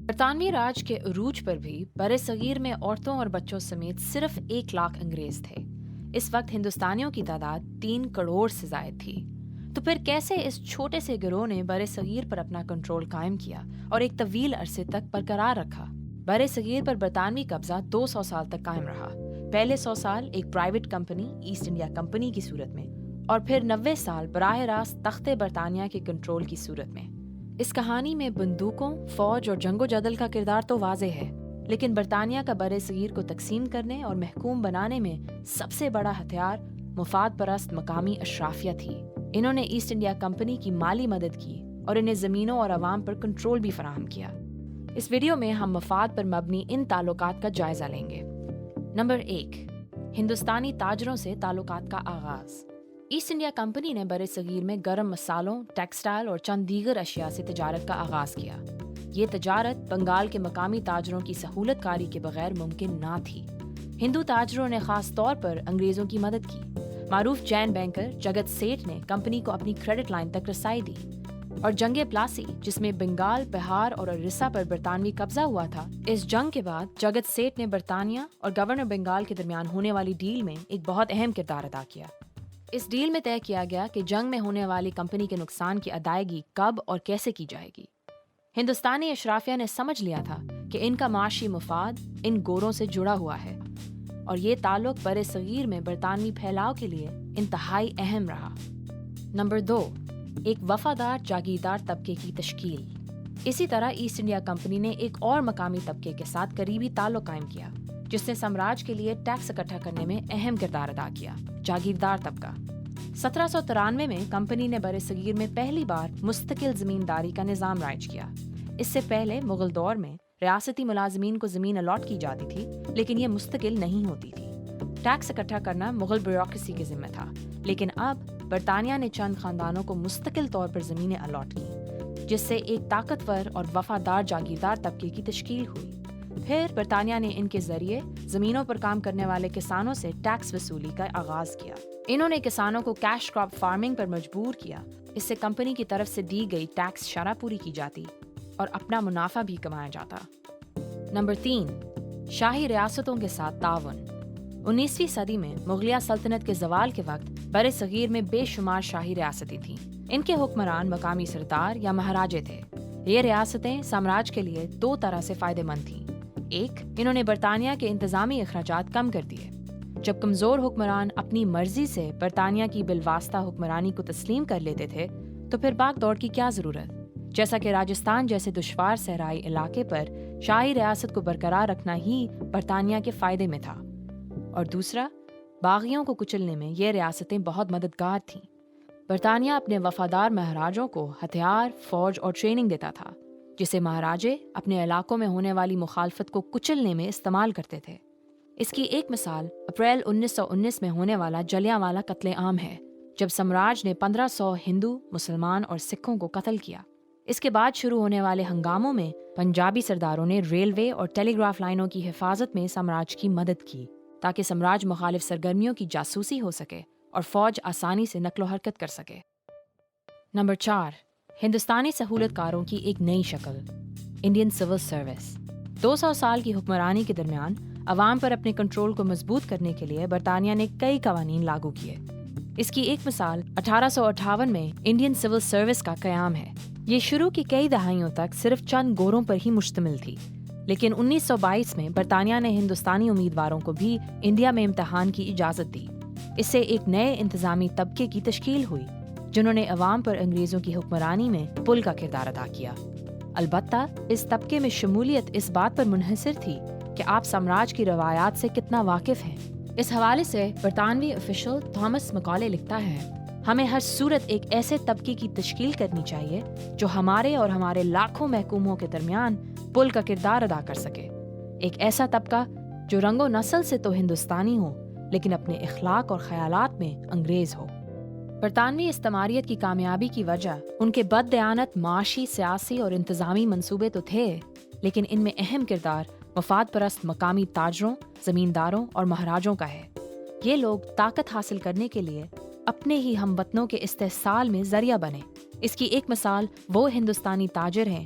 برطانوی راج کے عروج پر بھی بر صغیر میں عورتوں اور بچوں سمیت صرف 1 لاکھ انگریز تھے۔ اس وقت ہندوستانیوں کی تعداد 3 کروڑ سے زائد تھی۔ تو پھر کیسے اس چھوٹے سے گروہ نے بر صغیر پر اپنا کنٹرول قائم کیا اور ایک طویل عرصے تک برقرار رکھا؟ بر صغیر پر برطانوی قبضہ 200 سال تک قائم رہا۔ پہلے 100 سال ایک private company East India company کی صورت میں، اور پھر 90 سال براہ راست تخت برطانیہ کے کنٹرول کی صورت میں۔ اس کہانی میں بندوقوں، فوج اور جنگ و جدل کا کردار تو واضح ہے، لیکن برطانیہ کا بر صغیر کو تقسیم کرنے اور محکوم بنانے میں سب سے بڑا ہتھیار مفاد پرست مقامی اشرافیہ تھی۔ انہوں نے ایسٹ انڈیا کمپنی کی مالی مدد کی اور انہیں زمینوں اور عوام پر کنٹرول بھی فراہم کیا۔ اس ویڈیو میں ہم مفاد پر مبنی ان تعلقات کا جائزہ لیں گے۔ نمبر 1، ہندوستانی تاجروں سے تعلقات کا آغاز۔ ایسٹ انڈیا کمپنی نے بر صغیر میں گرم مسالوں، ٹیکسٹائل اور چند دیگر اشیاء سے تجارت کا آغاز کیا۔ یہ تجارت بنگال کے مقامی تاجروں کی سہولت کاری کے بغیر ممکن نہ تھی۔ ہندو تاجروں نے خاص طور پر انگریزوں کی مدد کی۔ معروف جین بینکر جگت سیٹھ نے کمپنی کو اپنی کریڈٹ لائن تک رسائی دی، اور جنگ پلاسی، جس میں بنگال، بہار اور اڑیسہ پر برطانوی قبضہ ہوا تھا، اس جنگ کے بعد جگت سیٹھ نے برطانیہ اور گورنر بنگال کے درمیان ہونے والی ڈیل میں ایک بہت اہم کردار ادا کیا۔ اس ڈیل میں طے کیا گیا کہ جنگ میں ہونے والی کمپنی کے نقصان کی ادائیگی کب اور کیسے کی جائے گی۔ ہندوستانی اشرافیہ نے سمجھ لیا تھا کہ ان کا معاشی مفاد ان گوروں سے جڑا ہوا ہے، اور یہ تعلق بر صغیر میں برطانوی پھیلاؤ کے لیے انتہائی اہم رہا۔ نمبر 2، ایک وفادار جاگیردار طبقے کی تشکیل۔ اسی طرح ایسٹ انڈیا کمپنی نے ایک اور مقامی طبقے کے ساتھ قریبی تعلق قائم کیا، جس نے سامراج کے لیے ٹیکس اکٹھا کرنے میں اہم کردار ادا کیا: جاگیردار طبقہ۔ 1793 میں کمپنی نے بر صغیر میں پہلی بار مستقل زمینداری کا نظام رائج کیا۔ اس سے پہلے مغل دور میں ریاستی ملازمین کو زمین الاٹ کی جاتی تھی، لیکن یہ مستقل نہیں ہوتی تھی۔ ٹیکس اکٹھا کرنا مغل بیوروکریسی کے ذمہ تھا، لیکن اب برطانیہ نے چند خاندانوں کو مستقل طور پر زمینیں الاٹ کی، جس سے ایک طاقتور اور وفادار جاگیردار طبقے کی تشکیل ہوئی۔ پھر برطانیہ نے ان کے ذریعے زمینوں پر کام کرنے والے کسانوں سے ٹیکس وصولی کا آغاز کیا۔ انہوں نے کسانوں کو کیش کراپ فارمنگ پر مجبور کیا۔ اس سے کمپنی کی طرف سے دی گئی ٹیکس شرح پوری کی جاتی اور اپنا منافع بھی کمایا جاتا۔ نمبر 3، شاہی ریاستوں کے ساتھ تعاون۔ 19ویں صدی میں مغلیہ سلطنت کے زوال کے وقت بر صغیر میں بے شمار شاہی ریاستیں تھیں۔ ان کے حکمران مقامی سردار یا مہاراجے تھے۔ یہ ریاستیں سامراج کے لیے 2 طرح سے فائدہ مند تھیں۔ ایک، انہوں نے برطانیہ کے انتظامی اخراجات کم کر دیے۔ جب کمزور حکمران اپنی مرضی سے برطانیہ کی بالواسطہ حکمرانی کو تسلیم کر لیتے تھے تو پھر بھاگ دوڑ کی کیا ضرورت، جیسا کہ راجستھان جیسے دشوار صحرائی علاقے پر شاہی ریاست کو برقرار رکھنا ہی برطانیہ کے فائدے میں تھا۔ اور دوسرا، باغیوں کو کچلنے میں یہ ریاستیں بہت مددگار تھیں۔ برطانیہ اپنے وفادار مہاراجوں کو ہتھیار، فوج اور ٹریننگ دیتا تھا، جسے مہاراجے اپنے علاقوں میں ہونے والی مخالفت کو کچلنے میں استعمال کرتے تھے۔ اس کی ایک مثال اپریل 1919 میں ہونے والا جلیانوالہ قتل عام ہے، جب سامراج نے 1500 ہندو، مسلمان اور سکھوں کو قتل کیا۔ اس کے بعد شروع ہونے والے ہنگاموں میں پنجابی سرداروں نے ریلوے اور ٹیلی گراف لائنوں کی حفاظت میں سامراج کی مدد کی، تاکہ سامراج مخالف سرگرمیوں کی جاسوسی ہو سکے اور فوج آسانی سے نقل و حرکت کر سکے۔ نمبر 4، ہندوستانی سہولت کاروں کی ایک نئی شکل، انڈین سول سروس۔ 200 سال کی حکمرانی کے درمیان عوام پر اپنے کنٹرول کو مضبوط کرنے کے لیے برطانیہ نے کئی قوانین لاگو کیے۔ اس کی ایک مثال 1858 میں انڈین سول سروس کا قیام ہے۔ یہ شروع کی کئی دہائیوں تک صرف چند گوروں پر ہی مشتمل تھی، لیکن 1922 میں برطانیہ نے ہندوستانی امیدواروں کو بھی انڈیا میں امتحان کی اجازت دی۔ اس سے ایک نئے انتظامی طبقے کی تشکیل ہوئی، جنہوں نے عوام پر انگریزوں کی حکمرانی میں پل کا کردار ادا کیا۔ البتہ اس طبقے میں شمولیت اس بات پر منحصر تھی کہ آپ سامراج کی روایات سے کتنا واقف ہیں۔ اس حوالے سے برطانوی آفیشل تھامس مکالے لکھتا ہے، ہمیں ہر صورت ایک ایسے طبقے کی تشکیل کرنی چاہیے جو ہمارے اور ہمارے لاکھوں محکوموں کے درمیان پل کا کردار ادا کر سکے۔ ایک ایسا طبقہ جو رنگ و نسل سے تو ہندوستانی ہو، لیکن اپنے اخلاق اور خیالات میں انگریز ہو۔ برطانوی استعماریت کی کامیابی کی وجہ ان کے بد دیانت معاشی، سیاسی اور انتظامی منصوبے تو تھے، لیکن ان میں اہم کردار مفاد پرست مقامی تاجروں، زمینداروں اور مہاراجوں کا ہے۔ یہ لوگ طاقت حاصل کرنے کے لیے اپنے ہی ہم وطنوں کے استحصال میں ذریعہ بنے۔ اس کی ایک مثال وہ ہندوستانی تاجر ہیں